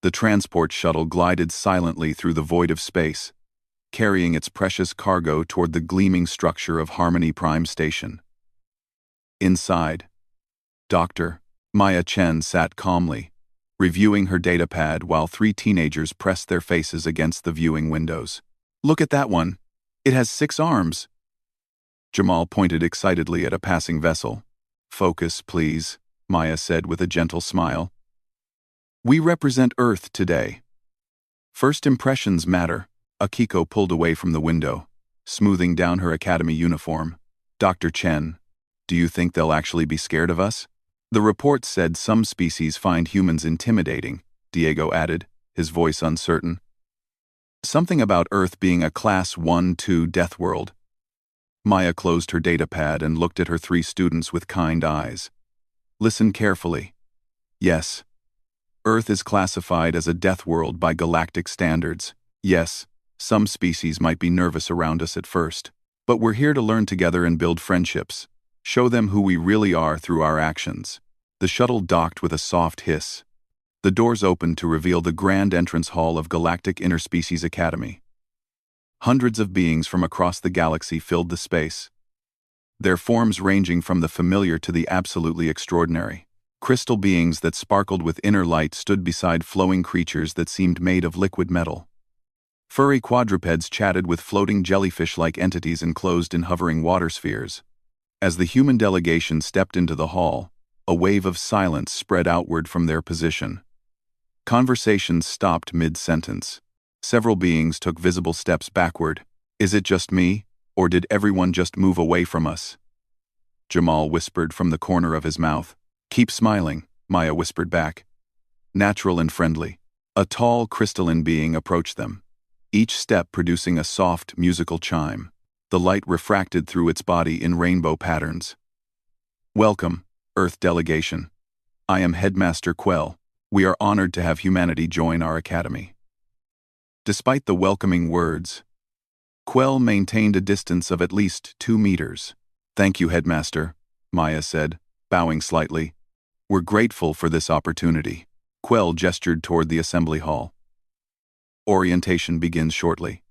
The transport shuttle glided silently through the void of space, carrying its precious cargo toward the gleaming structure of Harmony Prime Station. Inside, Dr. Maya Chen sat calmly, reviewing her datapad while three teenagers pressed their faces against the viewing windows. "Look at that one. It has 6 arms." Jamal pointed excitedly at a passing vessel. "Focus, please," Maya said with a gentle smile. "We represent Earth today. First impressions matter." Akiko pulled away from the window, smoothing down her academy uniform. "Dr. Chen, do you think they'll actually be scared of us?" "The report said some species find humans intimidating," Diego added, his voice uncertain. "Something about Earth being a Class 1-2 death world." Maya closed her datapad and looked at her 3 students with kind eyes. "Listen carefully. Yes, Earth is classified as a death world by galactic standards. Yes, some species might be nervous around us at first, but we're here to learn together and build friendships. Show them who we really are through our actions." The shuttle docked with a soft hiss. The doors opened to reveal the grand entrance hall of Galactic Interspecies Academy. Hundreds of beings from across the galaxy filled the space, their forms ranging from the familiar to the absolutely extraordinary. Crystal beings that sparkled with inner light stood beside flowing creatures that seemed made of liquid metal. Furry quadrupeds chatted with floating jellyfish-like entities enclosed in hovering water spheres. As the human delegation stepped into the hall, a wave of silence spread outward from their position. Conversations stopped mid-sentence. Several beings took visible steps backward. "Is it just me, or did everyone just move away from us?" Jamal whispered from the corner of his mouth. "Keep smiling," Maya whispered back. Natural and friendly. A tall, crystalline being approached them, each step producing a soft, musical chime. The light refracted through its body in rainbow patterns. "Welcome, Earth Delegation. I am Headmaster Quell. We are honored to have humanity join our academy." Despite the welcoming words, Quell maintained a distance of at least 2 meters. "Thank you, Headmaster," Maya said, bowing slightly. "We're grateful for this opportunity." Quell gestured toward the assembly hall. "Orientation begins shortly.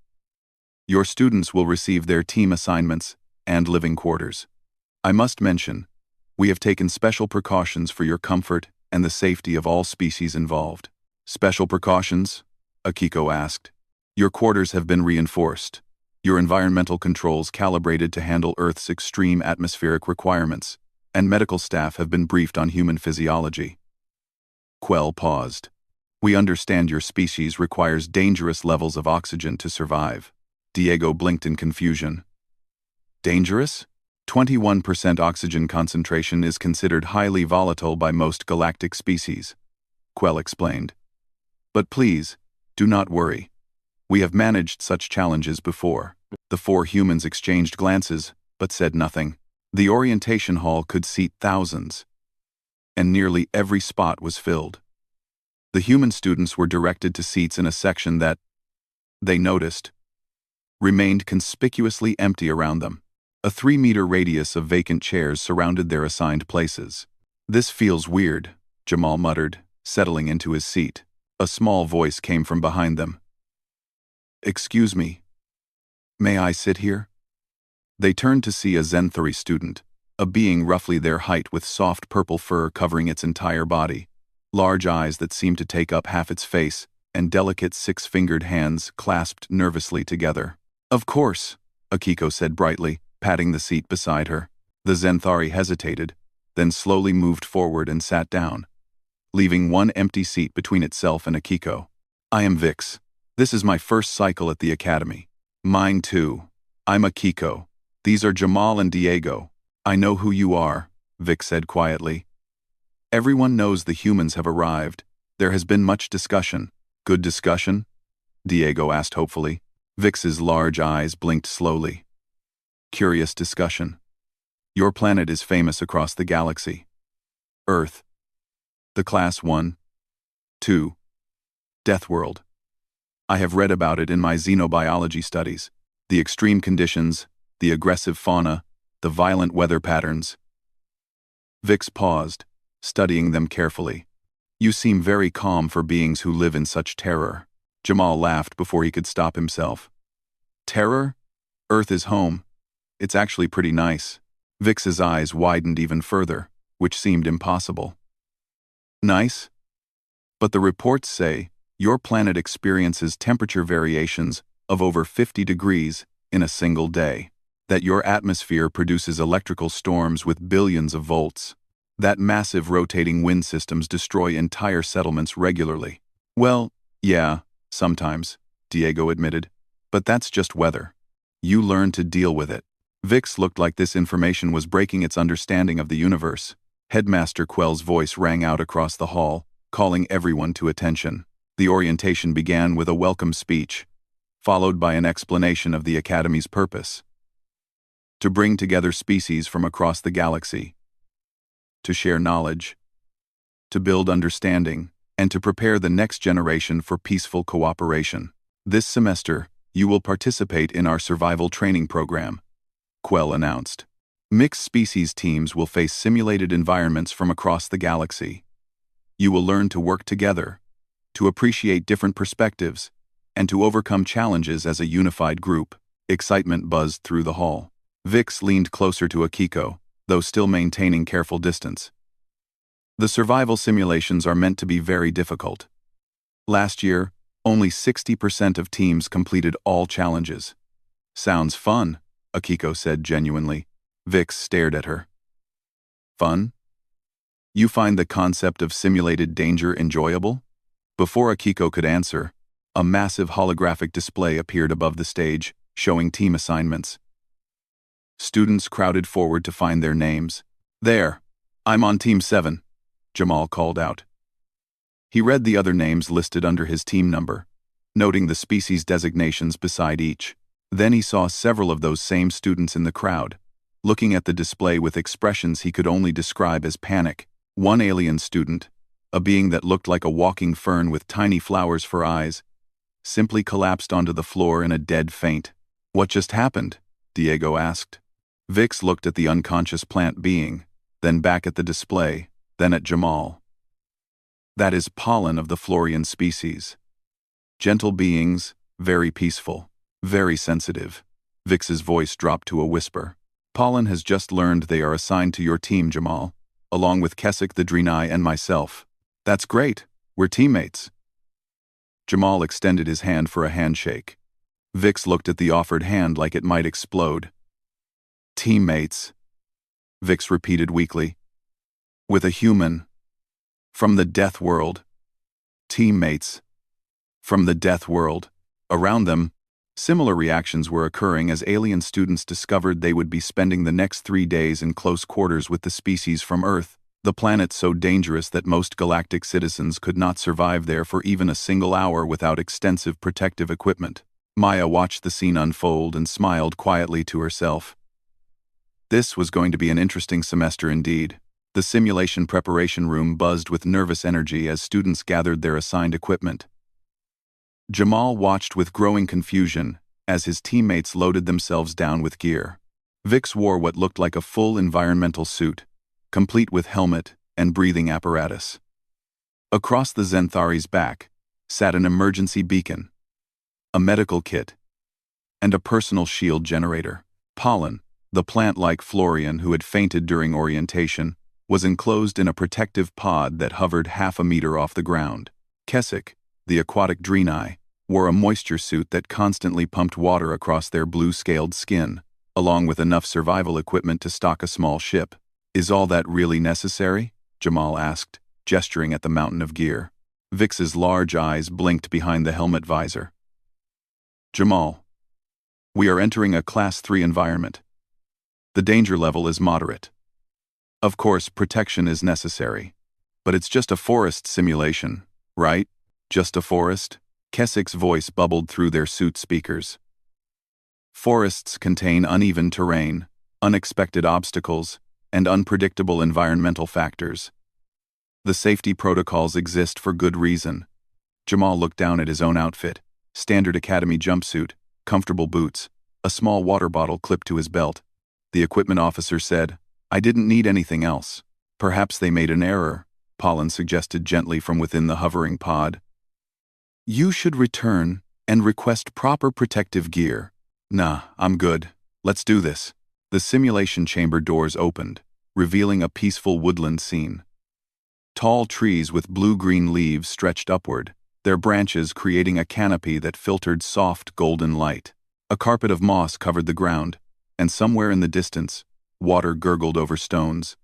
Your students will receive their team assignments and living quarters. I must mention, we have taken special precautions for your comfort and the safety of all species involved." "Special precautions?" Akiko asked. "Your quarters have been reinforced, your environmental controls calibrated to handle Earth's extreme atmospheric requirements, and medical staff have been briefed on human physiology." Quell paused. "We understand your species requires dangerous levels of oxygen to survive." Diego blinked in confusion. "Dangerous? 21% oxygen concentration is considered highly volatile by most galactic species," Quell explained. "But please, do not worry. We have managed such challenges before." The 4 humans exchanged glances, but said nothing. The orientation hall could seat thousands, and nearly every spot was filled. The human students were directed to seats in a section that, they noticed, remained conspicuously empty around them. A 3-meter radius of vacant chairs surrounded their assigned places. "This feels weird," Jamal muttered, settling into his seat. A small voice came from behind them. "Excuse me. May I sit here?" They turned to see a Zenthari student, a being roughly their height with soft purple fur covering its entire body, large eyes that seemed to take up half its face, and delicate 6-fingered hands clasped nervously together. "Of course," Akiko said brightly, patting the seat beside her. The Zenthari hesitated, then slowly moved forward and sat down, leaving one empty seat between itself and Akiko. "I am Vix. This is my first cycle at the academy." "Mine too. I'm Akiko. These are Jamal and Diego." "I know who you are," Vix said quietly. "Everyone knows the humans have arrived. There has been much discussion." "Good discussion?" Diego asked hopefully. Vix's large eyes blinked slowly. "Curious discussion. Your planet is famous across the galaxy. Earth. The Class 1-2 Death World. I have read about it in my xenobiology studies. The extreme conditions, the aggressive fauna, the violent weather patterns." Vix paused, studying them carefully. You seem very calm for beings who live in such terror. Jamal laughed before he could stop himself. Terror? Earth is home. It's actually pretty nice. Vix's eyes widened even further, which seemed impossible. Nice? But the reports say your planet experiences temperature variations of over 50 degrees in a single day. That your atmosphere produces electrical storms with billions of volts. That massive rotating wind systems destroy entire settlements regularly. Well, yeah, sometimes, Diego admitted. But that's just weather. You learn to deal with it. Vix looked like this information was breaking its understanding of the universe. Headmaster Quell's voice rang out across the hall, calling everyone to attention. The orientation began with a welcome speech, followed by an explanation of the Academy's purpose. To bring together species from across the galaxy. To share knowledge. To build understanding, and to prepare the next generation for peaceful cooperation. This semester, you will participate in our survival training program, Quell announced. Mixed species teams will face simulated environments from across the galaxy. You will learn to work together, to appreciate different perspectives, and to overcome challenges as a unified group. Excitement buzzed through the hall. Vix leaned closer to Akiko, though still maintaining careful distance. The survival simulations are meant to be very difficult. Last year, only 60% of teams completed all challenges. Sounds fun, Akiko said genuinely. Vix stared at her. Fun? You find the concept of simulated danger enjoyable? Before Akiko could answer, a massive holographic display appeared above the stage, showing team assignments. Students crowded forward to find their names. There, I'm on Team 7, Jamal called out. He read the other names listed under his team number, noting the species designations beside each. Then he saw several of those same students in the crowd, looking at the display with expressions he could only describe as panic. One alien student, a being that looked like a walking fern with tiny flowers for eyes, simply collapsed onto the floor in a dead faint. What just happened? Diego asked. Vix looked at the unconscious plant being, then back at the display, then at Jamal. That is pollen of the Florian species. Gentle beings, very peaceful, very sensitive. Vix's voice dropped to a whisper. Pollen has just learned they are assigned to your team, Jamal, along with Keswick the Drenai and myself. That's great, we're teammates. Jamal extended his hand for a handshake. Vix looked at the offered hand like it might explode. Teammates, Vix repeated weakly. With a human. From the death world. Teammates. From the death world. Around them, similar reactions were occurring as alien students discovered they would be spending the next 3 days in close quarters with the species from Earth, the planet so dangerous that most galactic citizens could not survive there for even a single hour without extensive protective equipment. Maya watched the scene unfold and smiled quietly to herself. This was going to be an interesting semester indeed. The simulation preparation room buzzed with nervous energy as students gathered their assigned equipment. Jamal watched with growing confusion as his teammates loaded themselves down with gear. Vix wore what looked like a full environmental suit, complete with helmet and breathing apparatus. Across the Zenthari's back sat an emergency beacon, a medical kit, and a personal shield generator. Pollen, the plant-like Florian who had fainted during orientation, was enclosed in a protective pod that hovered half a meter off the ground. Keswick, the aquatic Drenai, wore a moisture suit that constantly pumped water across their blue-scaled skin, along with enough survival equipment to stock a small ship. Is all that really necessary? Jamal asked, gesturing at the mountain of gear. Vix's large eyes blinked behind the helmet visor. Jamal, we are entering a Class 3 environment. The danger level is moderate. Of course, protection is necessary. But it's just a forest simulation, right? Just a forest? Keswick's voice bubbled through their suit speakers. Forests contain uneven terrain, unexpected obstacles, and unpredictable environmental factors. The safety protocols exist for good reason. Jamal looked down at his own outfit, standard academy jumpsuit, comfortable boots, a small water bottle clipped to his belt. The equipment officer said, I didn't need anything else. Perhaps they made an error. Pollen suggested gently from within the hovering pod. You should return and request proper protective gear. Nah, I'm good. Let's do this. The simulation chamber doors opened, revealing a peaceful woodland scene. Tall trees with blue-green leaves stretched upward, their branches creating a canopy that filtered soft golden light. A carpet of moss covered the ground, and somewhere in the distance, water gurgled over stones.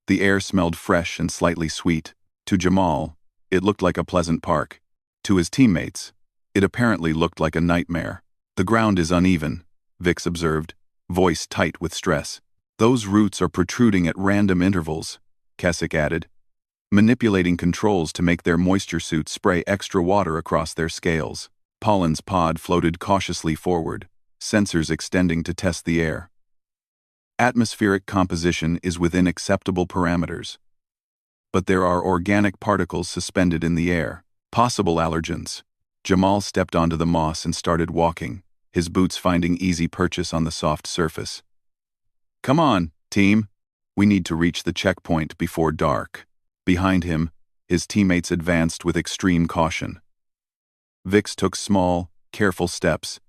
The air smelled fresh and slightly sweet. To Jamal, it looked like a pleasant park. To his teammates, it apparently looked like a nightmare. The ground is uneven, Vix observed, voice tight with stress. Those roots are protruding at random intervals, Keswick added, manipulating controls to make their moisture suits spray extra water across their scales. Pollen's pod floated cautiously forward, sensors extending to test the air. Atmospheric composition is within acceptable parameters. But there are organic particles suspended in the air, possible allergens. Jamal stepped onto the moss and started walking, his boots finding easy purchase on the soft surface. Come on, team. We need to reach the checkpoint before dark. Behind him, his teammates advanced with extreme caution. Vix took small, careful steps,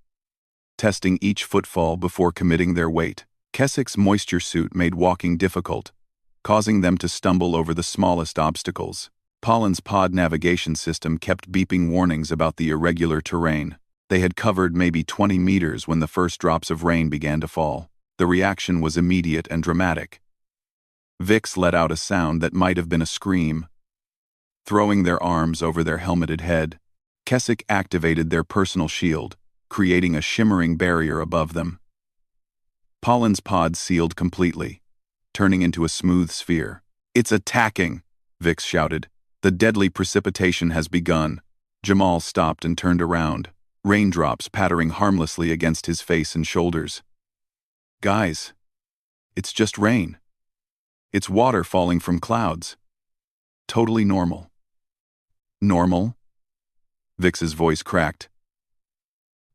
testing each footfall before committing their weight. Keswick's moisture suit made walking difficult, causing them to stumble over the smallest obstacles. Pollen's pod navigation system kept beeping warnings about the irregular terrain. They had covered maybe 20 meters when the first drops of rain began to fall. The reaction was immediate and dramatic. Vix let out a sound that might have been a scream. Throwing their arms over their helmeted head, Keswick activated their personal shield, creating a shimmering barrier above them. Pollen's pod sealed completely, turning into a smooth sphere. It's attacking, Vix shouted. The deadly precipitation has begun. Jamal stopped and turned around, raindrops pattering harmlessly against his face and shoulders. Guys, it's just rain. It's water falling from clouds. Totally normal. Normal? Vix's voice cracked.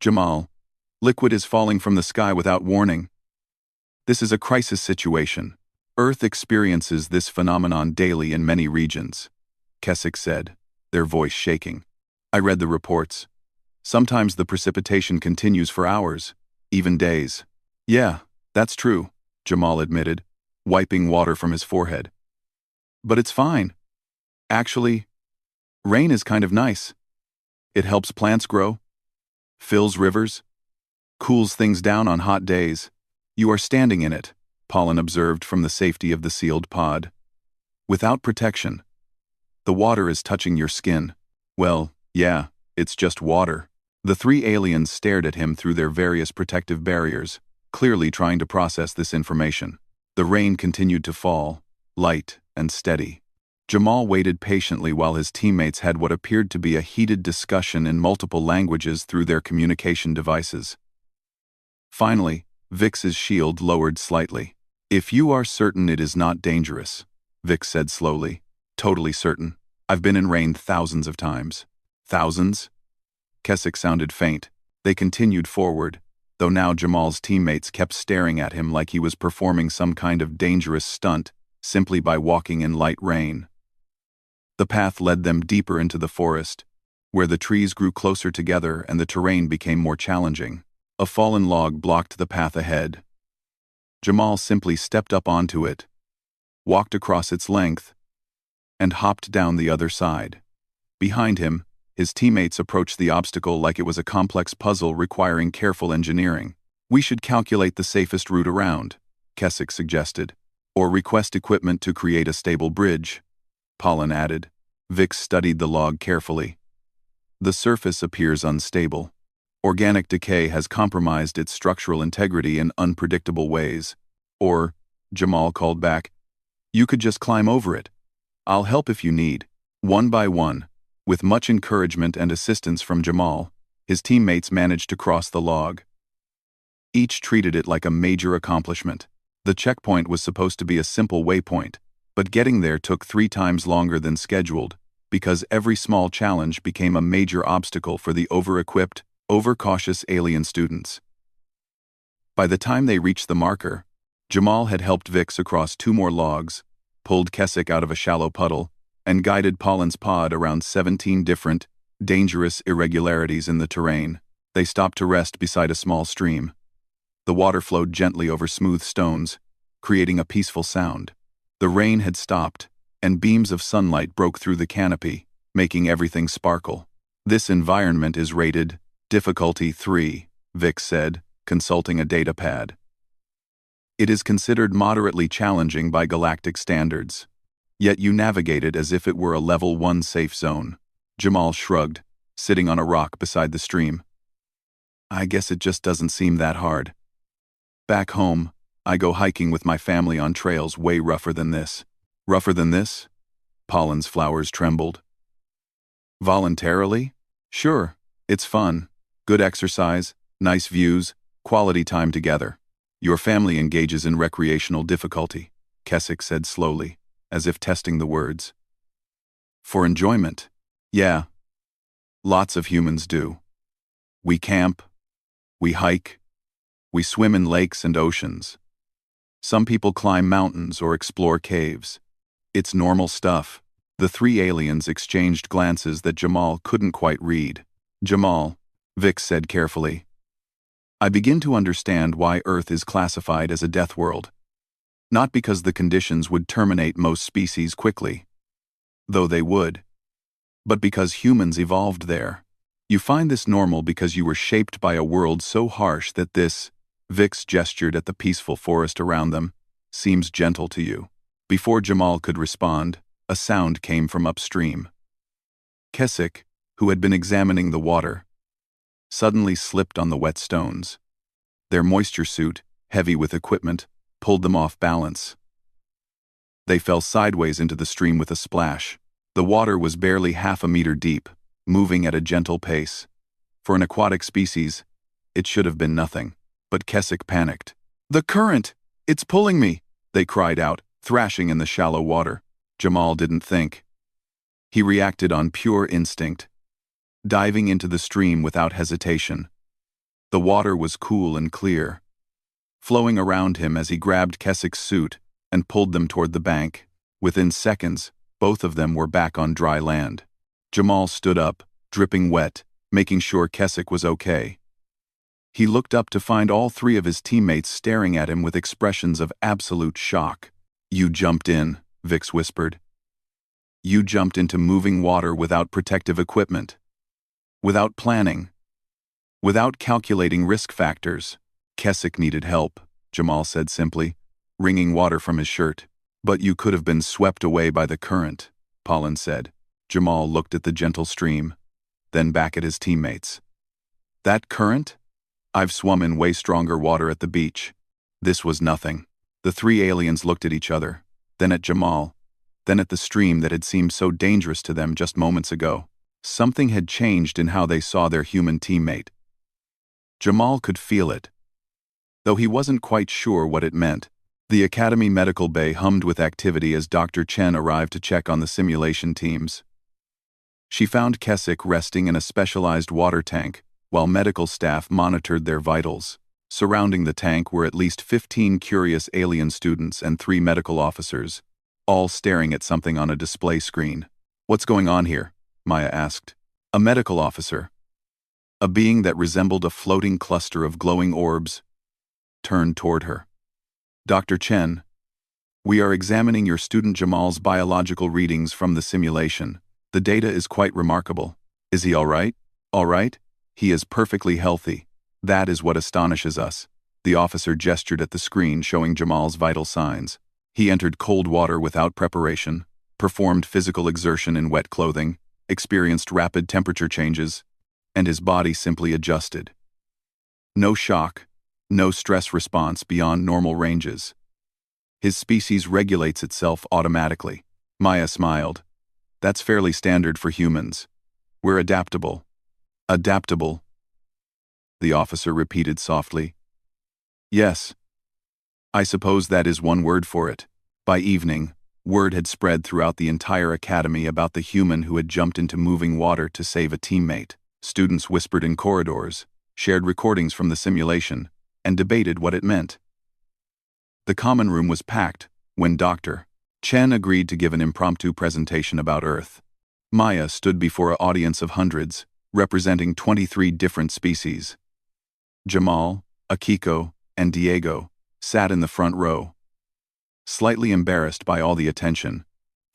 Jamal, liquid is falling from the sky without warning. This is a crisis situation. Earth experiences this phenomenon daily in many regions, Keswick said, their voice shaking. I read the reports. Sometimes the precipitation continues for hours, even days. Yeah, that's true, Jamal admitted, wiping water from his forehead. But it's fine. Actually, rain is kind of nice. It helps plants grow, fills rivers, cools things down on hot days. You are standing in it, Pollen observed from the safety of the sealed pod. Without protection. The water is touching your skin. Well, yeah, it's just water. The three aliens stared at him through their various protective barriers, clearly trying to process this information. The rain continued to fall, light and steady. Jamal waited patiently while his teammates had what appeared to be a heated discussion in multiple languages through their communication devices. Finally, Vix's shield lowered slightly. If you are certain it is not dangerous, Vix said slowly. Totally certain. I've been in rain thousands of times. Thousands? Keswick sounded faint. They continued forward, though now Jamal's teammates kept staring at him like he was performing some kind of dangerous stunt simply by walking in light rain. The path led them deeper into the forest, where the trees grew closer together and the terrain became more challenging. A fallen log blocked the path ahead. Jamal simply stepped up onto it, walked across its length, and hopped down the other side. Behind him, his teammates approached the obstacle like it was a complex puzzle requiring careful engineering. We should calculate the safest route around, Keswick suggested, or request equipment to create a stable bridge, Pollen added. Vix studied the log carefully. The surface appears unstable. Organic decay has compromised its structural integrity in unpredictable ways. Or, Jamal called back, you could just climb over it. I'll help if you need. One by one, with much encouragement and assistance from Jamal, his teammates managed to cross the log. Each treated it like a major accomplishment. The checkpoint was supposed to be a simple waypoint, but getting there took 3 times longer than scheduled, because every small challenge became a major obstacle for the over-equipped, overcautious alien students. By the time they reached the marker, Jamal had helped Vix across 2 more logs, pulled Keswick out of a shallow puddle, and guided Pollen's pod around 17 different, dangerous irregularities in the terrain. They stopped to rest beside a small stream. The water flowed gently over smooth stones, creating a peaceful sound. The rain had stopped, and beams of sunlight broke through the canopy, making everything sparkle. This environment is rated Difficulty 3, Vic said, consulting a data pad. It is considered moderately challenging by galactic standards. Yet you navigate it as if it were a level 1 safe zone. Jamal shrugged, sitting on a rock beside the stream. I guess it just doesn't seem that hard. Back home, I go hiking with my family on trails way rougher than this. Rougher than this? Pollen's flowers trembled. Voluntarily? Sure, it's fun. Good exercise, nice views, quality time together. Your family engages in recreational difficulty, Keswick said slowly, as if testing the words. For enjoyment? Yeah. Lots of humans do. We camp. We hike. We swim in lakes and oceans. Some people climb mountains or explore caves. It's normal stuff. The three aliens exchanged glances that Jamal couldn't quite read. Jamal, Vic said carefully, I begin to understand why Earth is classified as a death world. Not because the conditions would terminate most species quickly, though they would, but because humans evolved there. You find this normal because you were shaped by a world so harsh that this, Vix gestured at the peaceful forest around them, seems gentle to you. Before Jamal could respond, a sound came from upstream. Keswick, who had been examining the water, suddenly slipped on the wet stones. Their moisture suit, heavy with equipment, pulled them off balance. They fell sideways into the stream with a splash. The water was barely half a meter deep, moving at a gentle pace. For an aquatic species, it should have been nothing. But Keswick panicked. The current! It's pulling me! They cried out, thrashing in the shallow water. Jamal didn't think. He reacted on pure instinct, diving into the stream without hesitation. The water was cool and clear, flowing around him as he grabbed Keswick's suit and pulled them toward the bank. Within seconds, both of them were back on dry land. Jamal stood up, dripping wet, making sure Keswick was okay. He looked up to find all three of his teammates staring at him with expressions of absolute shock. You jumped in, Vix whispered. You jumped into moving water without protective equipment. Without planning. Without calculating risk factors. Keswick needed help, Jamal said simply, wringing water from his shirt. But you could have been swept away by the current, Pollen said. Jamal looked at the gentle stream, then back at his teammates. That current? I've swum in way stronger water at the beach. This was nothing. The three aliens looked at each other, then at Jamal, then at the stream that had seemed so dangerous to them just moments ago. Something had changed in how they saw their human teammate. Jamal could feel it, though he wasn't quite sure what it meant. The Academy Medical Bay hummed with activity as Dr. Chen arrived to check on the simulation teams. She found Keswick resting in a specialized water tank, while medical staff monitored their vitals. Surrounding the tank were at least 15 curious alien students and 3 medical officers, all staring at something on a display screen. What's going on here? Maya asked. A medical officer, a being that resembled a floating cluster of glowing orbs, turned toward her. Dr. Chen, we are examining your student Jamal's biological readings from the simulation. The data is quite remarkable. Is he all right? All right? He is perfectly healthy. That is what astonishes us. The officer gestured at the screen showing Jamal's vital signs. He entered cold water without preparation, performed physical exertion in wet clothing, experienced rapid temperature changes, and his body simply adjusted. No shock, no stress response beyond normal ranges. His species regulates itself automatically. Maya smiled. That's fairly standard for humans. We're adaptable. Adaptable, the officer repeated softly. Yes. I suppose that is one word for it. By evening, word had spread throughout the entire academy about the human who had jumped into moving water to save a teammate. Students whispered in corridors, shared recordings from the simulation, and debated what it meant. The common room was packed when Dr. Chen agreed to give an impromptu presentation about Earth. Maya stood before an audience of hundreds, representing 23 different species. Jamal, Akiko, and Diego sat in the front row, slightly embarrassed by all the attention.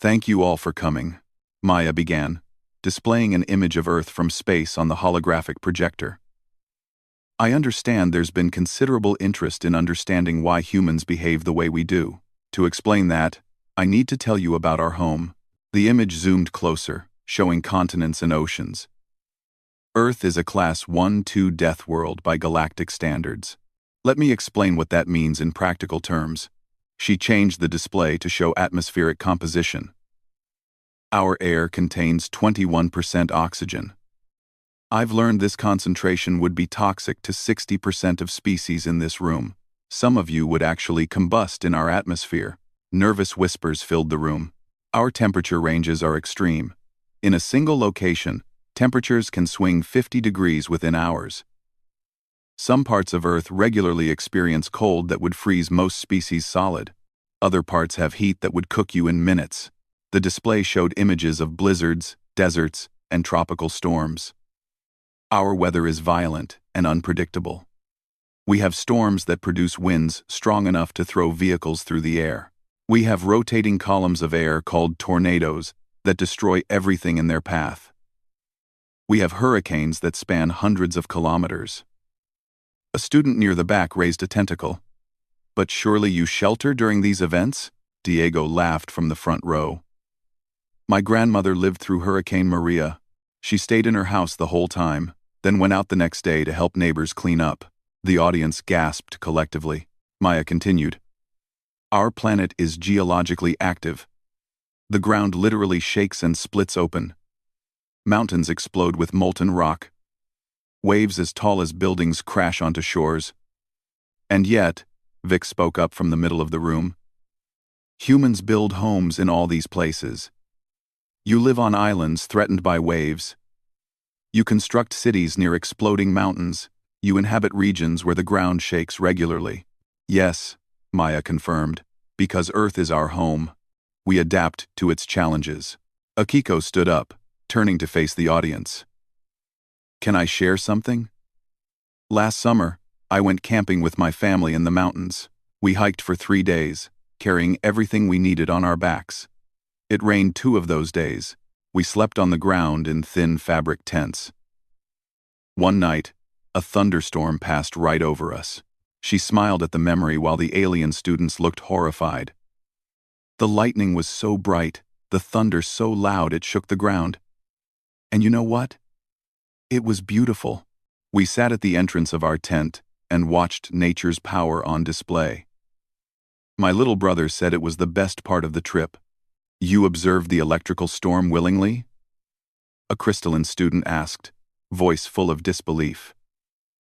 "Thank you all for coming," Maya began, displaying an image of Earth from space on the holographic projector. "I understand there's been considerable interest in understanding why humans behave the way we do. To explain that, I need to tell you about our home." The image zoomed closer, showing continents and oceans. Earth is a Class 1-2 death world by galactic standards. Let me explain what that means in practical terms. She changed the display to show atmospheric composition. Our air contains 21% oxygen. I've learned this concentration would be toxic to 60% of species in this room. Some of you would actually combust in our atmosphere. Nervous whispers filled the room. Our temperature ranges are extreme. In a single location, temperatures can swing 50 degrees within hours. Some parts of Earth regularly experience cold that would freeze most species solid. Other parts have heat that would cook you in minutes. The display showed images of blizzards, deserts, and tropical storms. Our weather is violent and unpredictable. We have storms that produce winds strong enough to throw vehicles through the air. We have rotating columns of air called tornadoes that destroy everything in their path. We have hurricanes that span hundreds of kilometers. A student near the back raised a tentacle. "But surely you shelter during these events?" Diego laughed from the front row. "My grandmother lived through Hurricane Maria. She stayed in her house the whole time, then went out the next day to help neighbors clean up." The audience gasped collectively. Maya continued. "Our planet is geologically active. The ground literally shakes and splits open. Mountains explode with molten rock. Waves as tall as buildings crash onto shores. And yet," Vic spoke up from the middle of the room, "humans build homes in all these places. You live on islands threatened by waves. You construct cities near exploding mountains. You inhabit regions where the ground shakes regularly." "Yes," Maya confirmed, "because Earth is our home. We adapt to its challenges." Akiko stood up, turning to face the audience. "Can I share something? Last summer, I went camping with my family in the mountains. We hiked for 3 days, carrying everything we needed on our backs. It rained 2 of those days. We slept on the ground in thin fabric tents. One night, a thunderstorm passed right over us." She smiled at the memory while the alien students looked horrified. "The lightning was so bright, the thunder so loud it shook the ground. And you know what? It was beautiful. We sat at the entrance of our tent and watched nature's power on display. My little brother said it was the best part of the trip." "You observed the electrical storm willingly?" a crystalline student asked, voice full of disbelief.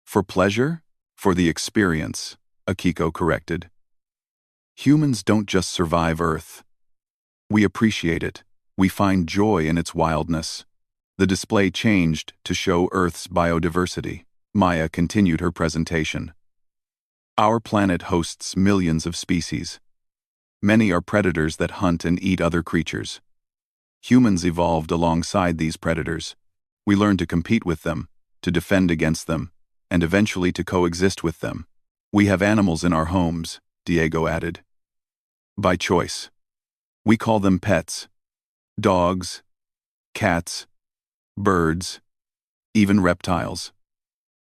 "For pleasure? For the experience," Akiko corrected. "Humans don't just survive Earth. We appreciate it. We find joy in its wildness." The display changed to show Earth's biodiversity. Maya continued her presentation. "Our planet hosts millions of species. Many are predators that hunt and eat other creatures. Humans evolved alongside these predators. We learned to compete with them, to defend against them, and eventually to coexist with them. We have animals in our homes," Diego added. "By choice. We call them pets. Dogs, cats, birds, even reptiles.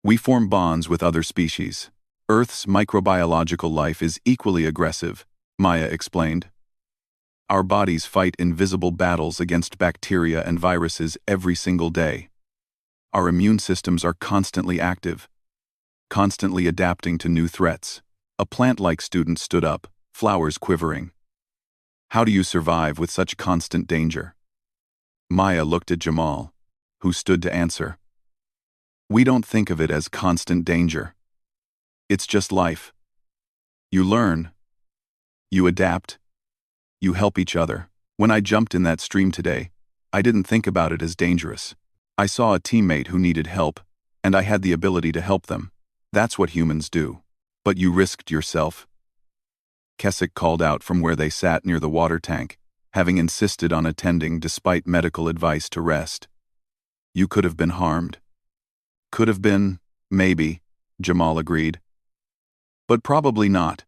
We form bonds with other species. Earth's microbiological life is equally aggressive," Maya explained. "Our bodies fight invisible battles against bacteria and viruses every single day. Our immune systems are constantly active, constantly adapting to new threats." A plant-like student stood up, flowers quivering. "How do you survive with such constant danger?" Maya looked at Jamal, who stood to answer. "We don't think of it as constant danger. It's just life. You learn. You adapt. You help each other. When I jumped in that stream today, I didn't think about it as dangerous. I saw a teammate who needed help, and I had the ability to help them. That's what humans do. But you risked yourself." Keswick called out from where they sat near the water tank, having insisted on attending despite medical advice to rest. You could have been harmed. Could have been, maybe, Jamal agreed. But probably not.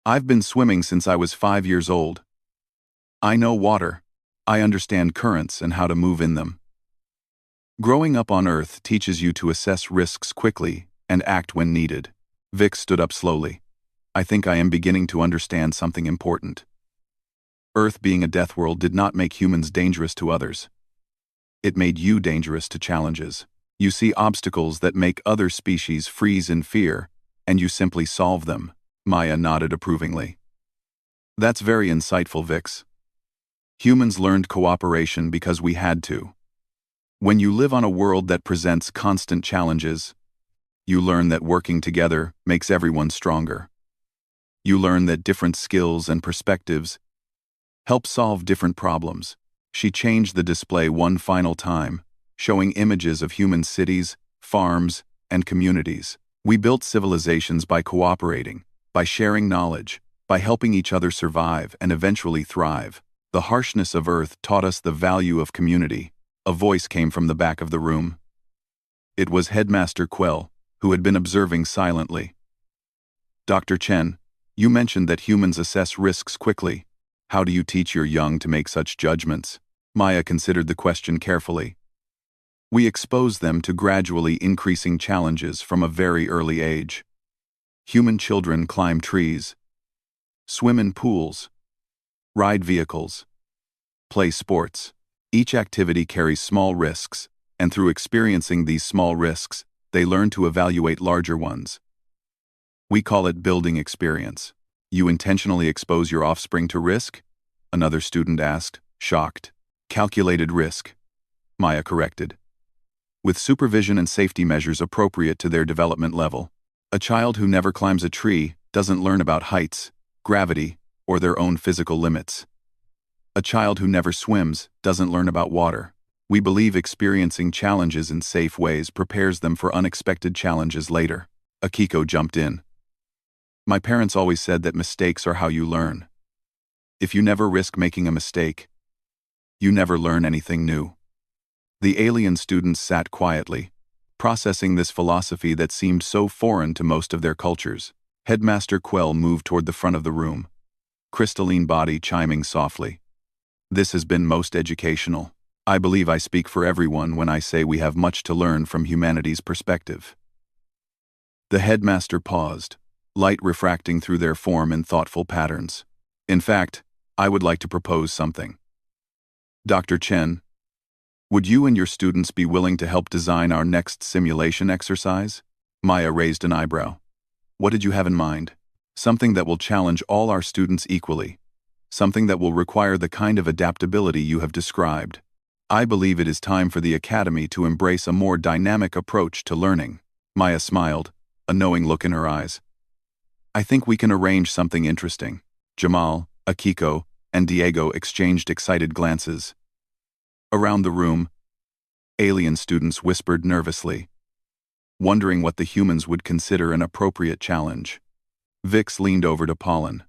I've been swimming since I was 5 years old. I know water. I understand currents and how to move in them. Growing up on Earth teaches you to assess risks quickly and act when needed. Vic stood up slowly. I think I am beginning to understand something important. Earth being a death world did not make humans dangerous to others. It made you dangerous to challenges. You see obstacles that make other species freeze in fear, and you simply solve them. Maya nodded approvingly. That's very insightful, Vix. Humans learned cooperation because we had to. When you live on a world that presents constant challenges, you learn that working together makes everyone stronger. You learn that different skills and perspectives help solve different problems. She changed the display one final time, showing images of human cities, farms, and communities. We built civilizations by cooperating, by sharing knowledge, by helping each other survive and eventually thrive. The harshness of Earth taught us the value of community. A voice came from the back of the room. It was Headmaster Quell, who had been observing silently. Dr. Chen, you mentioned that humans assess risks quickly. How do you teach your young to make such judgments? Maya considered the question carefully. We expose them to gradually increasing challenges from a very early age. Human children climb trees, swim in pools, ride vehicles, play sports. Each activity carries small risks, and through experiencing these small risks, they learn to evaluate larger ones. We call it building experience. You intentionally expose your offspring to risk? Another student asked, shocked. Calculated risk, Maya corrected. With supervision and safety measures appropriate to their development level. A child who never climbs a tree doesn't learn about heights, gravity, or their own physical limits. A child who never swims doesn't learn about water. We believe experiencing challenges in safe ways prepares them for unexpected challenges later. Akiko jumped in. My parents always said that mistakes are how you learn. If you never risk making a mistake, you never learn anything new. The alien students sat quietly, processing this philosophy that seemed so foreign to most of their cultures. Headmaster Quell moved toward the front of the room, crystalline body chiming softly. This has been most educational. I believe I speak for everyone when I say we have much to learn from humanity's perspective. The headmaster paused, light refracting through their form in thoughtful patterns. In fact, I would like to propose something. Dr. Chen, would you and your students be willing to help design our next simulation exercise? Maya raised an eyebrow. What did you have in mind? Something that will challenge all our students equally. Something that will require the kind of adaptability you have described. I believe it is time for the Academy to embrace a more dynamic approach to learning. Maya smiled, a knowing look in her eyes. I think we can arrange something interesting. Jamal, Akiko, and Diego exchanged excited glances. Around the room, alien students whispered nervously, wondering what the humans would consider an appropriate challenge. Vix leaned over to Pollen.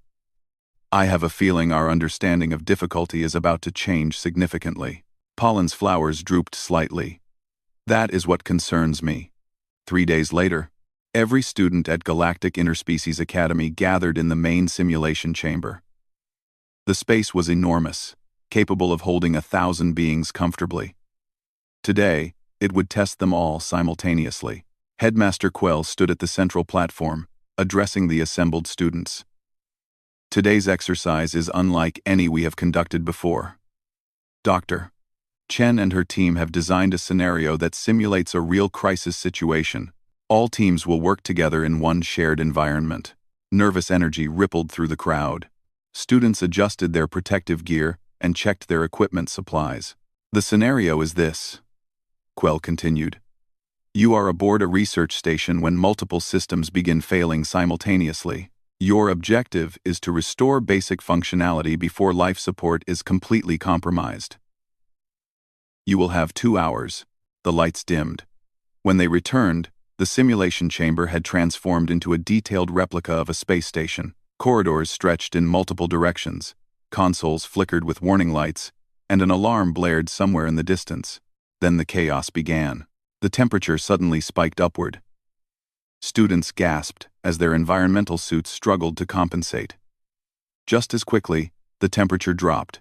I have a feeling our understanding of difficulty is about to change significantly. Pollen's flowers drooped slightly. That is what concerns me. 3 days later, every student at Galactic Interspecies Academy gathered in the main simulation chamber. The space was enormous, capable of holding 1,000 beings comfortably. Today, it would test them all simultaneously. Headmaster Quell stood at the central platform, addressing the assembled students. Today's exercise is unlike any we have conducted before. Dr. Chen and her team have designed a scenario that simulates a real crisis situation. All teams will work together in one shared environment. Nervous energy rippled through the crowd. Students adjusted their protective gear and checked their equipment supplies. The scenario is this, Quell continued. You are aboard a research station when multiple systems begin failing simultaneously. Your objective is to restore basic functionality before life support is completely compromised. You will have 2 hours. The lights dimmed. When they returned, the simulation chamber had transformed into a detailed replica of a space station. Corridors stretched in multiple directions, consoles flickered with warning lights, and an alarm blared somewhere in the distance. Then the chaos began. The temperature suddenly spiked upward. Students gasped as their environmental suits struggled to compensate. Just as quickly, the temperature dropped,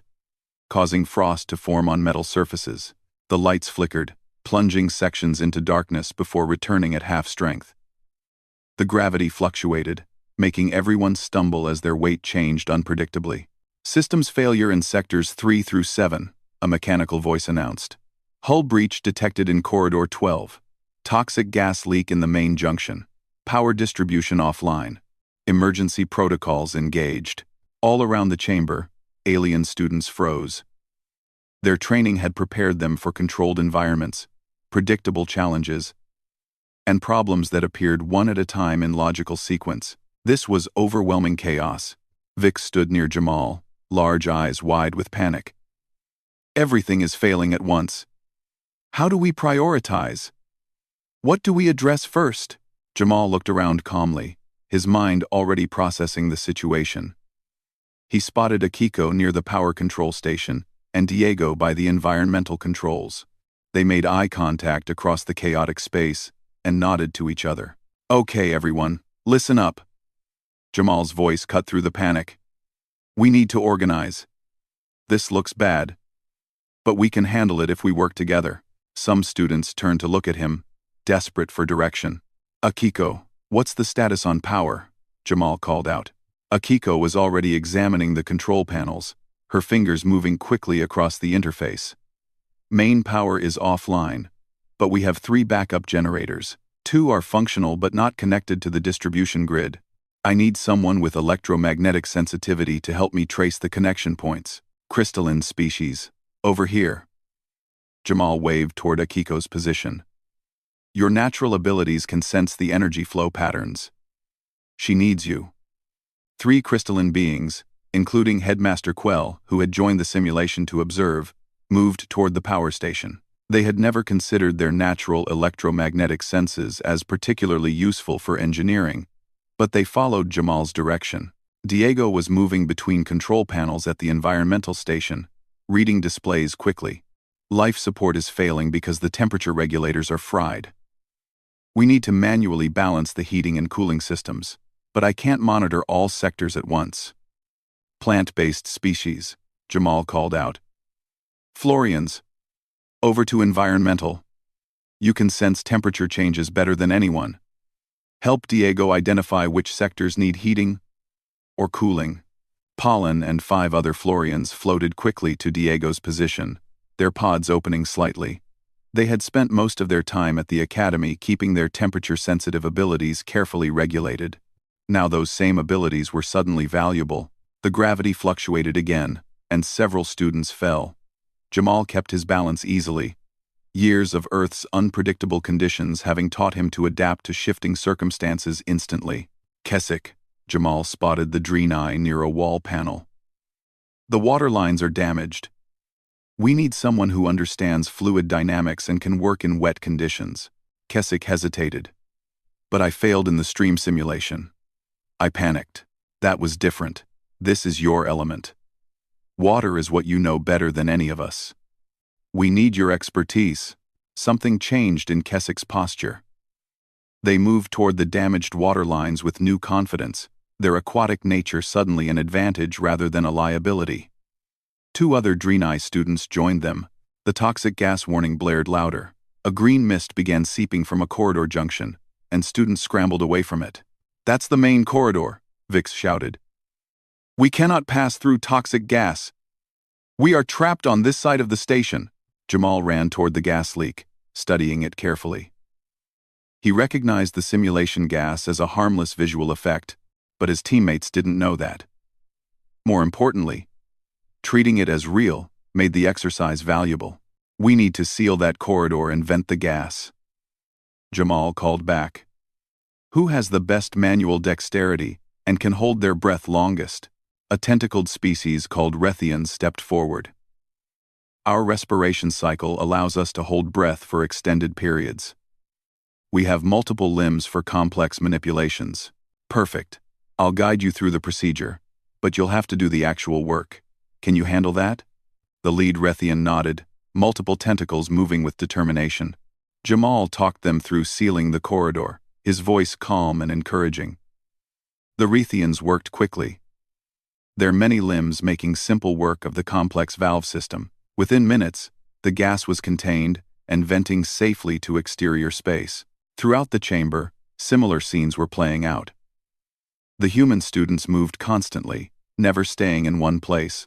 causing frost to form on metal surfaces. The lights flickered, plunging sections into darkness before returning at half strength. The gravity fluctuated, making everyone stumble as their weight changed unpredictably. "Systems failure in sectors 3 through 7, a mechanical voice announced. "Hull breach detected in Corridor 12. Toxic gas leak in the main junction. Power distribution offline. Emergency protocols engaged." All around the chamber, alien students froze. Their training had prepared them for controlled environments, predictable challenges, and problems that appeared one at a time in logical sequence. This was overwhelming chaos. Vic stood near Jamal, large eyes wide with panic. "Everything is failing at once. How do we prioritize? What do we address first?" Jamal looked around calmly, his mind already processing the situation. He spotted Akiko near the power control station and Diego by the environmental controls. They made eye contact across the chaotic space and nodded to each other. "Okay, everyone, listen up." Jamal's voice cut through the panic. "We need to organize. This looks bad, but we can handle it if we work together." Some students turned to look at him, desperate for direction. "Akiko, what's the status on power?" Jamal called out. Akiko was already examining the control panels, her fingers moving quickly across the interface. "Main power is offline, but we have 3 backup generators. 2 are functional but not connected to the distribution grid. I need someone with electromagnetic sensitivity to help me trace the connection points. Crystalline species. Over here." Jamal waved toward Akiko's position. "Your natural abilities can sense the energy flow patterns. She needs you." 3 crystalline beings, including Headmaster Quell, who had joined the simulation to observe, moved toward the power station. They had never considered their natural electromagnetic senses as particularly useful for engineering, but they followed Jamal's direction. Diego was moving between control panels at the environmental station, reading displays quickly. "Life support is failing because the temperature regulators are fried. We need to manually balance the heating and cooling systems, but I can't monitor all sectors at once." "Plant-based species," Jamal called out. "Florians, over to environmental. You can sense temperature changes better than anyone. Help Diego identify which sectors need heating or cooling." Pollen and 5 other Florians floated quickly to Diego's position, their pods opening slightly. They had spent most of their time at the academy keeping their temperature-sensitive abilities carefully regulated. Now those same abilities were suddenly valuable. The gravity fluctuated again, and several students fell. Jamal kept his balance easily, years of Earth's unpredictable conditions having taught him to adapt to shifting circumstances instantly. "Keswick," Jamal spotted the Draenei near a wall panel. "The water lines are damaged. We need someone who understands fluid dynamics and can work in wet conditions." Keswick hesitated. "But I failed in the stream simulation." I panicked. "That was different. This is your element. Water is what you know better than any of us. We need your expertise." Something changed in Keswick's posture. They moved toward the damaged water lines with new confidence, their aquatic nature suddenly an advantage rather than a liability. 2 other Draenei students joined them. The toxic gas warning blared louder. A green mist began seeping from a corridor junction, and students scrambled away from it. "That's the main corridor," Vix shouted. "We cannot pass through toxic gas. We are trapped on this side of the station." Jamal ran toward the gas leak, studying it carefully. He recognized the simulation gas as a harmless visual effect, but his teammates didn't know that. More importantly, treating it as real made the exercise valuable. "We need to seal that corridor and vent the gas." Jamal called back. "Who has the best manual dexterity and can hold their breath longest?" A tentacled species called Rethians stepped forward. "Our respiration cycle allows us to hold breath for extended periods. We have multiple limbs for complex manipulations." "Perfect. I'll guide you through the procedure, but you'll have to do the actual work. Can you handle that? The lead Rethian nodded, multiple tentacles moving with determination. Jamal talked them through sealing the corridor, his voice calm and encouraging. The Rethians worked quickly, their many limbs making simple work of the complex valve system. Within minutes, the gas was contained and venting safely to exterior space. Throughout the chamber, similar scenes were playing out. The human students moved constantly, never staying in one place.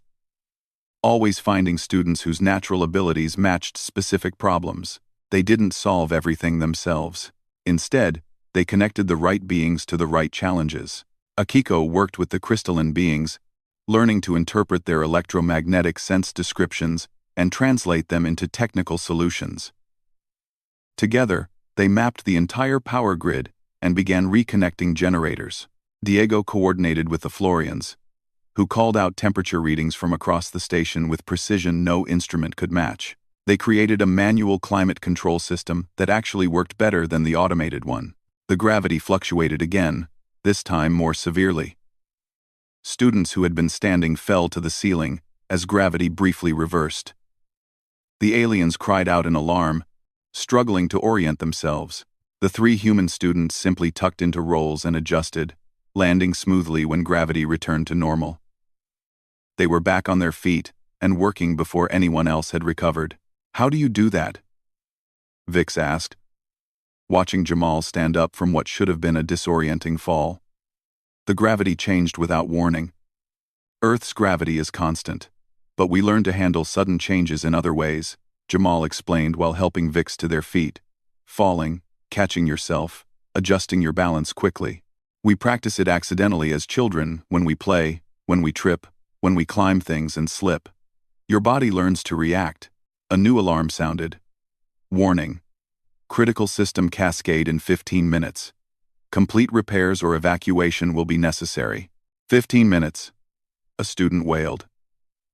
Always finding students whose natural abilities matched specific problems. They didn't solve everything themselves. Instead, they connected the right beings to the right challenges. Akiko worked with the crystalline beings, learning to interpret their electromagnetic sense descriptions and translate them into technical solutions. Together, they mapped the entire power grid and began reconnecting generators. Diego coordinated with the Florians, who called out temperature readings from across the station with precision no instrument could match. They created a manual climate control system that actually worked better than the automated one. The gravity fluctuated again, this time more severely. Students who had been standing fell to the ceiling as gravity briefly reversed. The aliens cried out in alarm, struggling to orient themselves. The three human students simply tucked into roles and adjusted, landing smoothly when gravity returned to normal. They were back on their feet and working before anyone else had recovered. "How do you do that?" Vix asked, watching Jamal stand up from what should have been a disorienting fall. The gravity changed without warning. Earth's gravity is constant, but we learn to handle sudden changes in other ways, Jamal explained while helping Vix to their feet. Falling, catching yourself, adjusting your balance quickly. We practice it accidentally as children, when we play, when we trip, when we climb things and slip. Your body learns to react. A new alarm sounded. Warning. Critical system cascade in 15 minutes. Complete repairs or evacuation will be necessary. 15 minutes. A student wailed.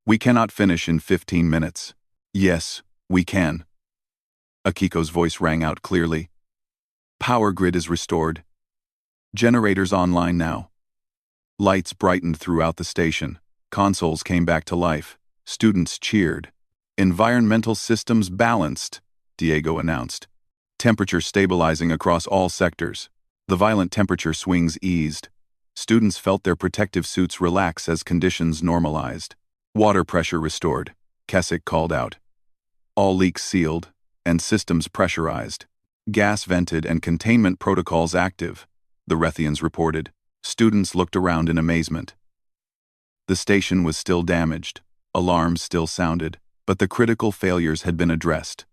We cannot finish in 15 minutes. Yes, we can. Akiko's voice rang out clearly. Power grid is restored. Generators online now. Lights brightened throughout the station. Consoles came back to life. Students cheered. Environmental systems balanced, Diego announced. Temperature stabilizing across all sectors. The violent temperature swings eased. Students felt their protective suits relax as conditions normalized. Water pressure restored, Keswick called out. All leaks sealed, and systems pressurized. Gas vented and containment protocols active, the Rethians reported. Students looked around in amazement. The station was still damaged, alarms still sounded, but the critical failures had been addressed.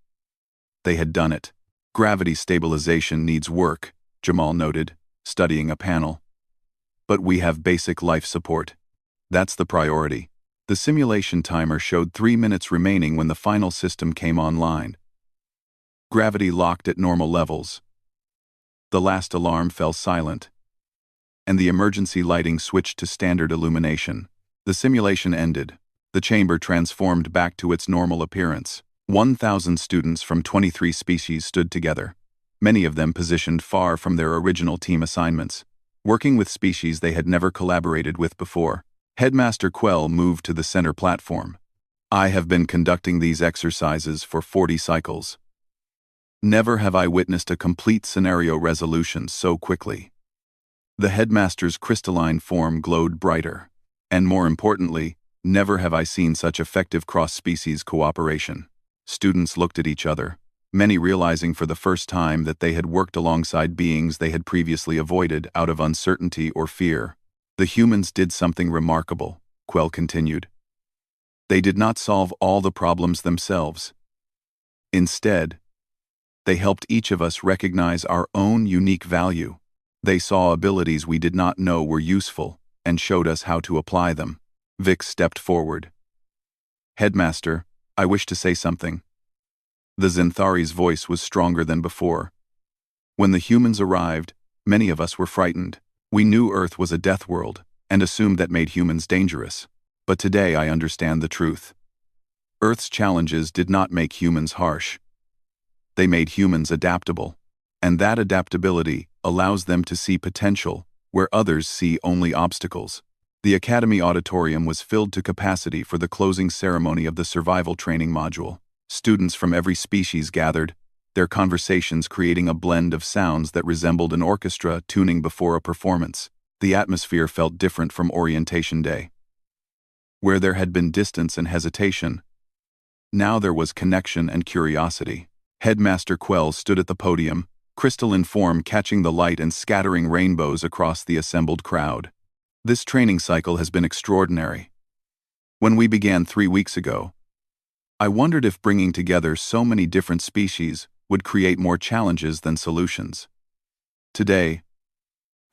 They had done it. Gravity stabilization needs work, Jamal noted, studying a panel. But we have basic life support. That's the priority. The simulation timer showed 3 minutes remaining when the final system came online. Gravity locked at normal levels. The last alarm fell silent, and the emergency lighting switched to standard illumination. The simulation ended. The chamber transformed back to its normal appearance. 1,000 students from 23 species stood together, many of them positioned far from their original team assignments, working with species they had never collaborated with before. Headmaster Quell moved to the center platform. I have been conducting these exercises for 40 cycles. Never have I witnessed a complete scenario resolution so quickly. The headmaster's crystalline form glowed brighter, and more importantly, never have I seen such effective cross-species cooperation. Students looked at each other, many realizing for the first time that they had worked alongside beings they had previously avoided out of uncertainty or fear. The humans did something remarkable, Quell continued. They did not solve all the problems themselves. Instead, they helped each of us recognize our own unique value. They saw abilities we did not know were useful and showed us how to apply them. Vix stepped forward. Headmaster, I wish to say something. The Zinthari's voice was stronger than before. When the humans arrived, many of us were frightened. We knew Earth was a death world, and assumed that made humans dangerous. But today I understand the truth. Earth's challenges did not make humans harsh. They made humans adaptable, and that adaptability allows them to see potential where others see only obstacles. The Academy auditorium was filled to capacity for the closing ceremony of the survival training module. Students from every species gathered, their conversations creating a blend of sounds that resembled an orchestra tuning before a performance. The atmosphere felt different from orientation day. Where there had been distance and hesitation, now there was connection and curiosity. Headmaster Quell stood at the podium, crystalline form catching the light and scattering rainbows across the assembled crowd. This training cycle has been extraordinary. When we began 3 weeks ago, I wondered if bringing together so many different species would create more challenges than solutions. Today,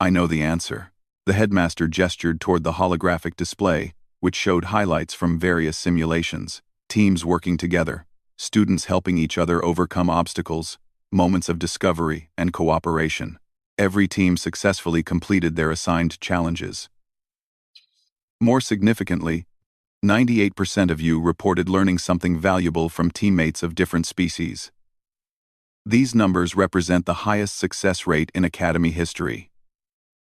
I know the answer. The headmaster gestured toward the holographic display, which showed highlights from various simulations, teams working together, students helping each other overcome obstacles, moments of discovery and cooperation. Every team successfully completed their assigned challenges. More significantly, 98% of you reported learning something valuable from teammates of different species. These numbers represent the highest success rate in Academy history.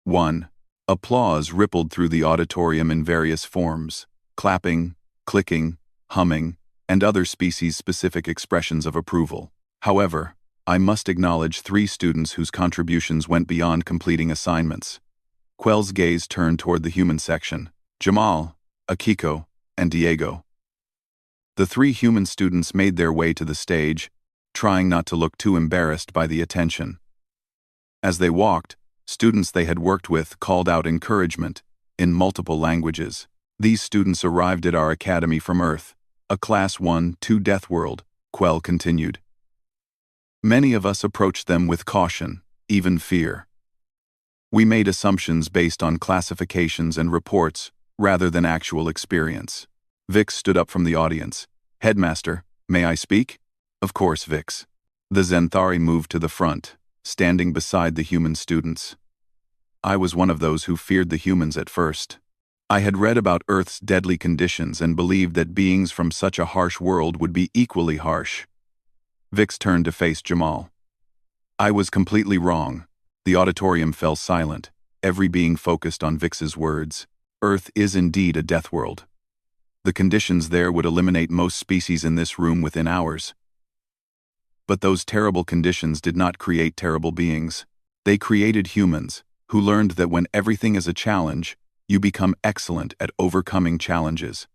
1. Applause rippled through the auditorium in various forms: clapping, clicking, humming, and other species-specific expressions of approval. However, I must acknowledge 3 students whose contributions went beyond completing assignments. Quell's gaze turned toward the human section: Jamal, Akiko, and Diego. The 3 human students made their way to the stage, trying not to look too embarrassed by the attention. As they walked, students they had worked with called out encouragement in multiple languages. These students arrived at our academy from Earth, a Class 1-2 death world, Quell continued. Many of us approached them with caution, even fear. We made assumptions based on classifications and reports rather than actual experience. Vix stood up from the audience. Headmaster, may I speak? Of course, Vix. The Zenthari moved to the front, standing beside the human students. I was one of those who feared the humans at first. I had read about Earth's deadly conditions and believed that beings from such a harsh world would be equally harsh. Vix turned to face Jamal. I was completely wrong. The auditorium fell silent, every being focused on Vix's words. Earth is indeed a death world. The conditions there would eliminate most species in this room within hours. But those terrible conditions did not create terrible beings. They created humans, who learned that when everything is a challenge, you become excellent at overcoming challenges.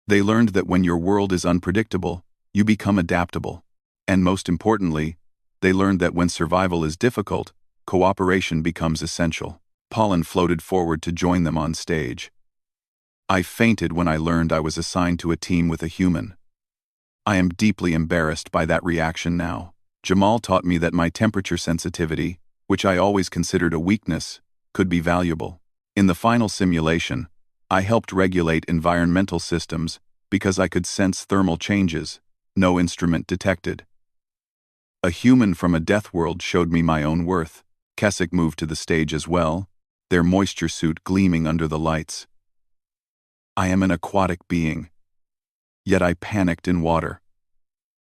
They learned that when your world is unpredictable, you become adaptable. And most importantly, they learned that when survival is difficult, cooperation becomes essential. Pollen floated forward to join them on stage. I fainted when I learned I was assigned to a team with a human. I am deeply embarrassed by that reaction now. Jamal taught me that my temperature sensitivity, which I always considered a weakness, could be valuable. In the final simulation, I helped regulate environmental systems because I could sense thermal changes, no instrument detected. A human from a death world showed me my own worth. Keswick moved to the stage as well, their moisture suit gleaming under the lights. I am an aquatic being, yet I panicked in water.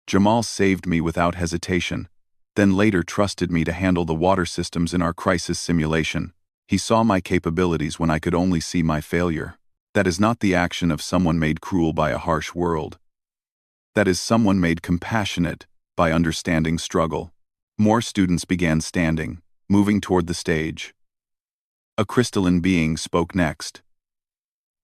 Jamal saved me without hesitation, then later trusted me to handle the water systems in our crisis simulation. He saw my capabilities when I could only see my failure. That is not the action of someone made cruel by a harsh world. That is someone made compassionate by understanding struggle. More students began standing, moving toward the stage. A crystalline being spoke next.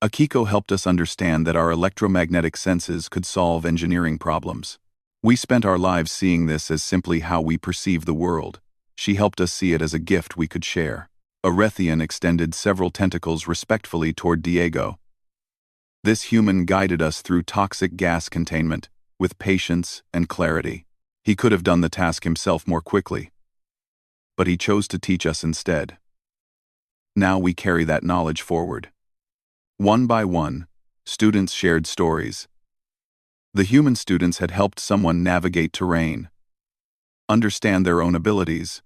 Akiko helped us understand that our electromagnetic senses could solve engineering problems. We spent our lives seeing this as simply how we perceive the world. She helped us see it as a gift we could share. A Rethian extended several tentacles respectfully toward Diego. This human guided us through toxic gas containment, with patience and clarity. He could have done the task himself more quickly, but he chose to teach us instead. Now we carry that knowledge forward. One by one, students shared stories. The human students had helped someone navigate terrain, understand their own abilities,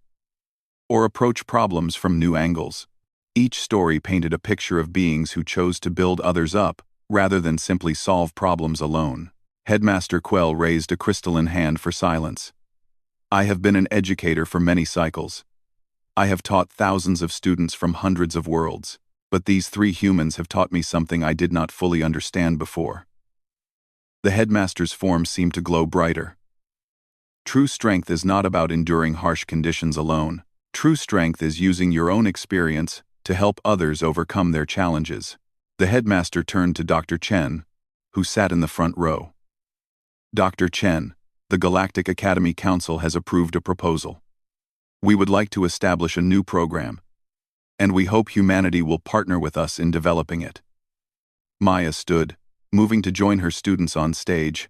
or approach problems from new angles. Each story painted a picture of beings who chose to build others up rather than simply solve problems alone. Headmaster Quell raised a crystalline hand for silence. I have been an educator for many cycles. I have taught thousands of students from hundreds of worlds, but these 3 humans have taught me something I did not fully understand before. The headmaster's form seemed to glow brighter. True strength is not about enduring harsh conditions alone. True strength is using your own experience to help others overcome their challenges. The headmaster turned to Dr. Chen, who sat in the front row. Dr. Chen, the Galactic Academy Council has approved a proposal. We would like to establish a new program, and we hope humanity will partner with us in developing it. Maya stood, moving to join her students on stage.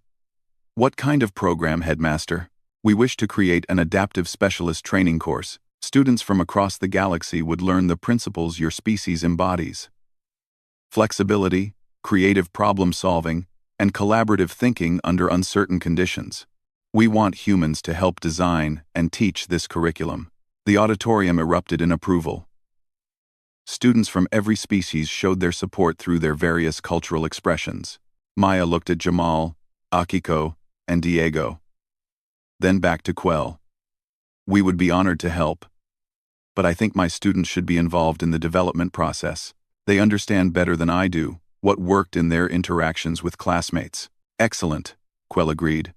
What kind of program, headmaster? We wish to create an adaptive specialist training course. Students from across the galaxy would learn the principles your species embodies. Flexibility, creative problem solving, and collaborative thinking under uncertain conditions. We want humans to help design and teach this curriculum. The auditorium erupted in approval. Students from every species showed their support through their various cultural expressions. Maya looked at Jamal, Akiko, and Diego. Then back to Quell. We would be honored to help, but I think my students should be involved in the development process. They understand better than I do what worked in their interactions with classmates. Excellent, Quell agreed.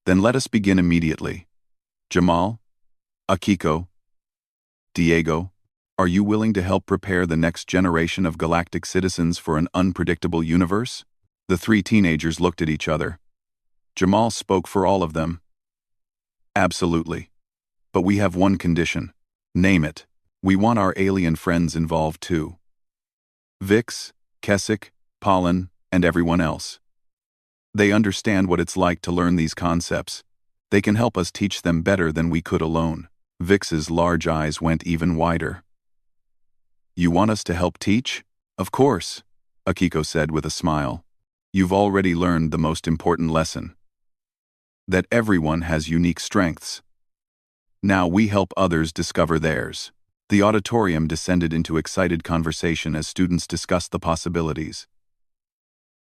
Then let us begin immediately. Jamal, Akiko, Diego, are you willing to help prepare the next generation of galactic citizens for an unpredictable universe? The 3 teenagers looked at each other. Jamal spoke for all of them. Absolutely. But we have one condition. Name it. We want our alien friends involved too. Vix, Keswick, Pollen, and everyone else. They understand what it's like to learn these concepts. They can help us teach them better than we could alone. Vix's large eyes went even wider. You want us to help teach? Of course, Akiko said with a smile. You've already learned the most important lesson. That everyone has unique strengths. Now we help others discover theirs. The auditorium descended into excited conversation as students discussed the possibilities.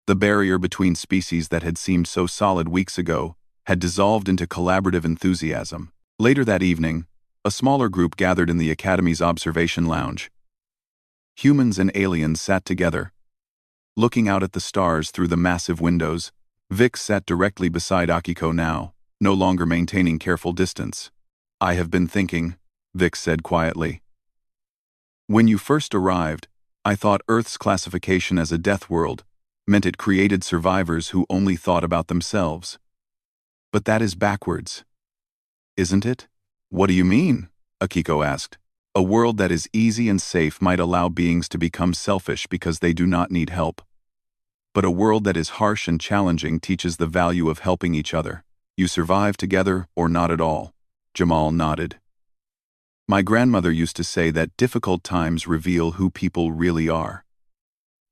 The barrier between species that had seemed so solid weeks ago had dissolved into collaborative enthusiasm. Later that evening, a smaller group gathered in the Academy's observation lounge. Humans and aliens sat together, looking out at the stars through the massive windows. Vix sat directly beside Akiko now, no longer maintaining careful distance. I have been thinking, Vix said quietly. When you first arrived, I thought Earth's classification as a death world meant it created survivors who only thought about themselves. But that is backwards. Isn't it? What do you mean? Akiko asked. A world that is easy and safe might allow beings to become selfish because they do not need help. But a world that is harsh and challenging teaches the value of helping each other. You survive together or not at all. Jamal nodded. My grandmother used to say that difficult times reveal who people really are.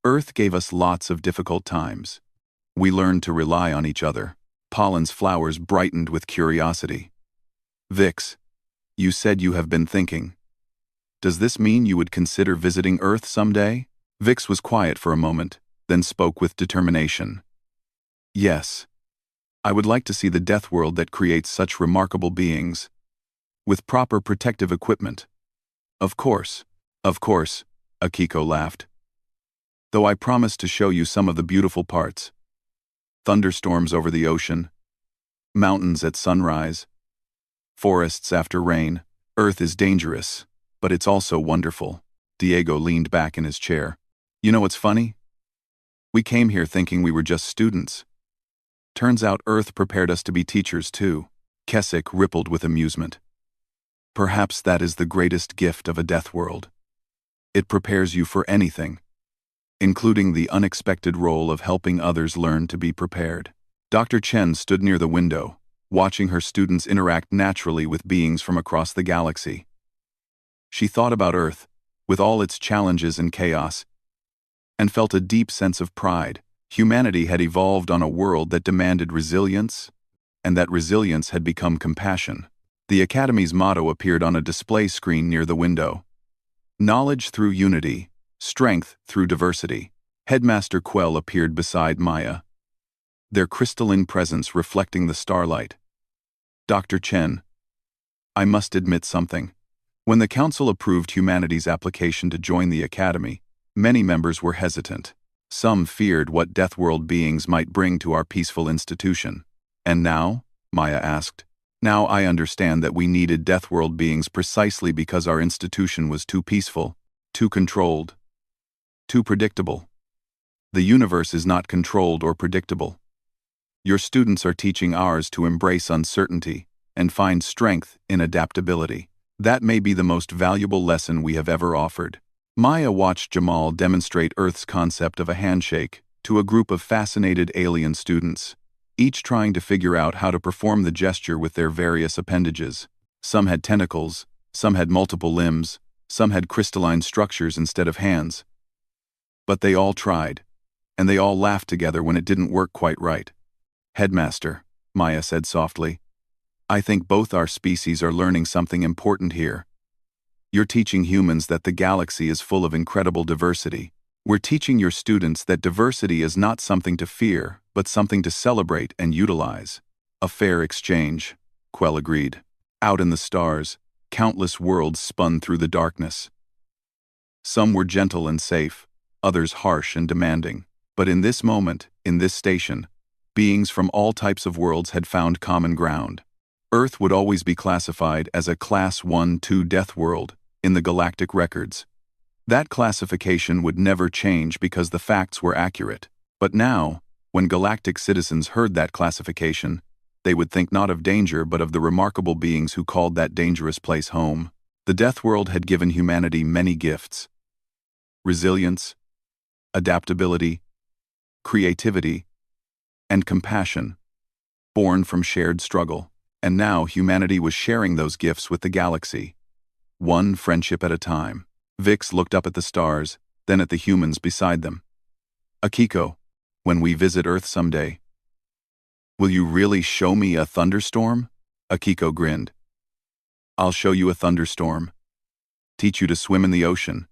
Earth gave us lots of difficult times. We learned to rely on each other. Pollen's flowers brightened with curiosity. Vix, you said you have been thinking. Does this mean you would consider visiting Earth someday? Vix was quiet for a moment, then spoke with determination. Yes. I would like to see the death world that creates such remarkable beings, with proper protective equipment. Of course, Akiko laughed. Though I promise to show you some of the beautiful parts. Thunderstorms over the ocean, mountains at sunrise, forests after rain. Earth is dangerous, but it's also wonderful. Diego leaned back in his chair. You know what's funny? We came here thinking we were just students. Turns out Earth prepared us to be teachers too. Keswick rippled with amusement. Perhaps that is the greatest gift of a death world. It prepares you for anything, including the unexpected role of helping others learn to be prepared. Dr. Chen stood near the window, watching her students interact naturally with beings from across the galaxy. She thought about Earth, with all its challenges and chaos, and felt a deep sense of pride. Humanity had evolved on a world that demanded resilience, and that resilience had become compassion. The Academy's motto appeared on a display screen near the window. Knowledge through unity, strength through diversity. Headmaster Quell appeared beside Maya, their crystalline presence reflecting the starlight. Dr. Chen, I must admit something. When the Council approved humanity's application to join the Academy, many members were hesitant. Some feared what Deathworld beings might bring to our peaceful institution. And now? Maya asked. Now I understand that we needed Deathworld beings precisely because our institution was too peaceful, too controlled, too predictable. The universe is not controlled or predictable. Your students are teaching ours to embrace uncertainty and find strength in adaptability. That may be the most valuable lesson we have ever offered. Maya watched Jamal demonstrate Earth's concept of a handshake to a group of fascinated alien students, each trying to figure out how to perform the gesture with their various appendages. Some had tentacles, some had multiple limbs, some had crystalline structures instead of hands. But they all tried, and they all laughed together when it didn't work quite right. Headmaster, Maya said softly, I think both our species are learning something important here. You're teaching humans that the galaxy is full of incredible diversity. We're teaching your students that diversity is not something to fear, but something to celebrate and utilize. A fair exchange, Quell agreed. Out in the stars, countless worlds spun through the darkness. Some were gentle and safe, others harsh and demanding. But in this moment, in this station, beings from all types of worlds had found common ground. Earth would always be classified as a Class 1-2 death world in the galactic records. That classification would never change because the facts were accurate. But now, when galactic citizens heard that classification, they would think not of danger but of the remarkable beings who called that dangerous place home. The death world had given humanity many gifts: resilience, adaptability, creativity, and compassion, born from shared struggle. And now humanity was sharing those gifts with the galaxy, one friendship at a time. Vix looked up at the stars, then at the humans beside them. Akiko, when we visit Earth someday, will you really show me a thunderstorm? Akiko grinned. I'll show you a thunderstorm, teach you to swim in the ocean,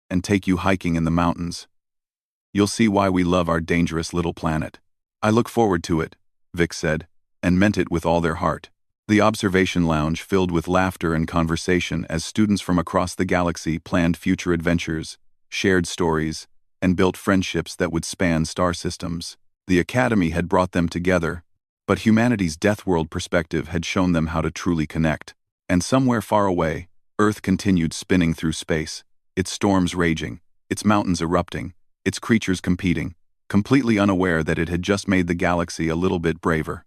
and take you hiking in the mountains. You'll see why we love our dangerous little planet. I look forward to it, Vix said, and meant it with all their heart. The observation lounge filled with laughter and conversation as students from across the galaxy planned future adventures, shared stories, and built friendships that would span star systems. The Academy had brought them together, but humanity's death world perspective had shown them how to truly connect. And somewhere far away, Earth continued spinning through space, its storms raging, its mountains erupting, its creatures competing, completely unaware that it had just made the galaxy a little bit braver.